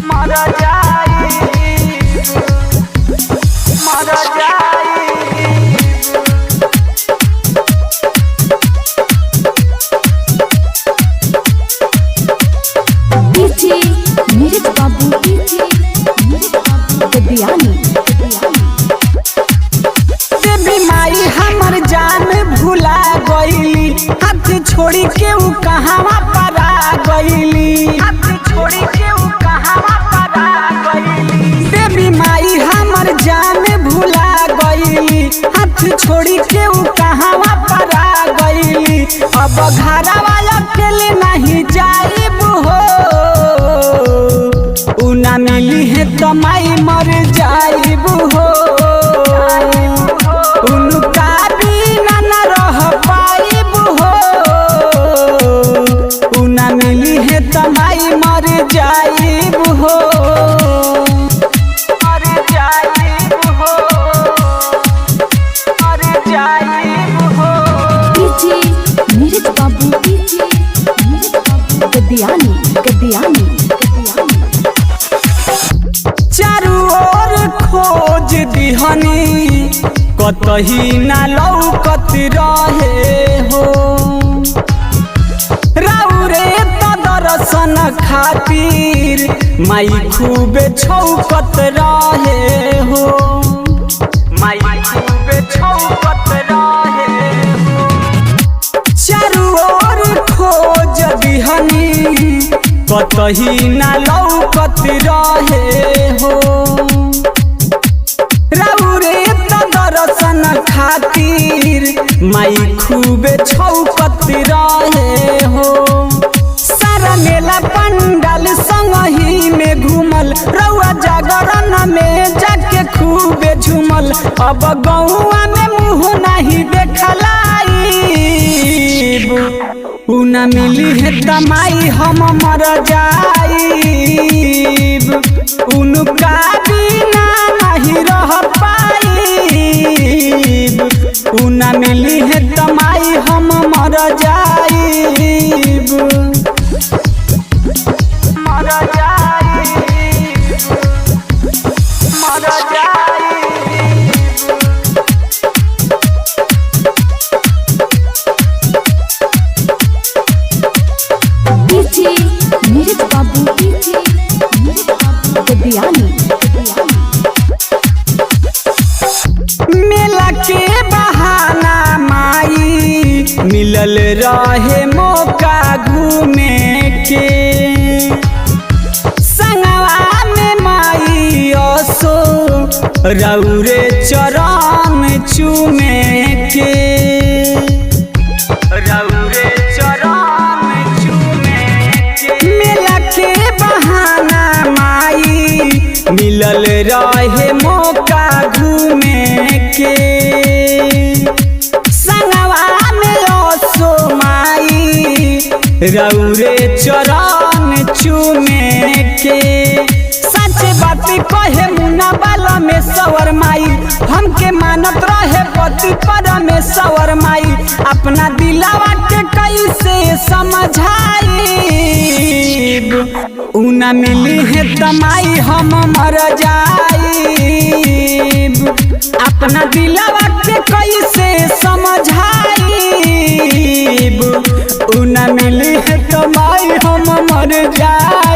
मर जाई मर जाई। डीजे नीरज बाबू गद्दियानी। देवी माई हमर जान भुला गईली, हाथ छोड़ी के ऊ कहवा परा गईली, हाथ छोड़ी के ऊ कहवा परा गईली। देवी माई हमर जान भुला गईली, हाथ छोड़ी के ऊ कहवा परा गईली। अब घरवा अकेले नहीं जाइब हो, ऊ ना मिली है तो माई मर जाइब हो। उनका बिना न रह पाइब हो, ऊ ना मिली है तो माई मर जाइब हो, मर जाइब हो, मर जाइब हो। डीजे नीरज बाबू गद्दियानी। चारू ओर खोज दिहनी, कतही ना लौकत रहे हो। राउरे तो दर्शन खातिर माई खूबे छौकत रहे हो, माई खूबे छौकत रहे हो। चारू ओर खोज दिहनी, कतही ना लौकत रहे हो। राउरे तो दर्शन खातिर माई खूबे छौकत रहे हो। सारा मेला पंडाल संगही में घूमल, रउआ जागरण में जाके खूबे झूमल। अब गौआ में मुँह नहीं देखलाई, ऊ ना मिली है त माई हम मर जाइब। उनका बिना नहीं रह पाइब, ऊ ना मिली है त माई हम मर जाइब, मर जाइब, मर जाइब। डीजे नीरज बाबू गद्दियानी। मेला के बहाना माई मिलल रहे मौका घूमे के, संगवा में माई असो रउरे चरण चूमे के, रउरे चरण चूमे के। मेला के बहाना माई मिलल रहे मौका घूमे के, संगवा में असो माई रउरे चरण चूमे के। सच बात कहे मुन्ना बाला में सवर माई, हमके मानत रहे पति परमेश्वर माई। अपना दिलावा के कैसे समझाइब, ऊ ना मिली है त माई हम मर जाइब। अपना दिलावा के कैसे समझाइब, ऊ ना मिली है त माई हम मर जाइब।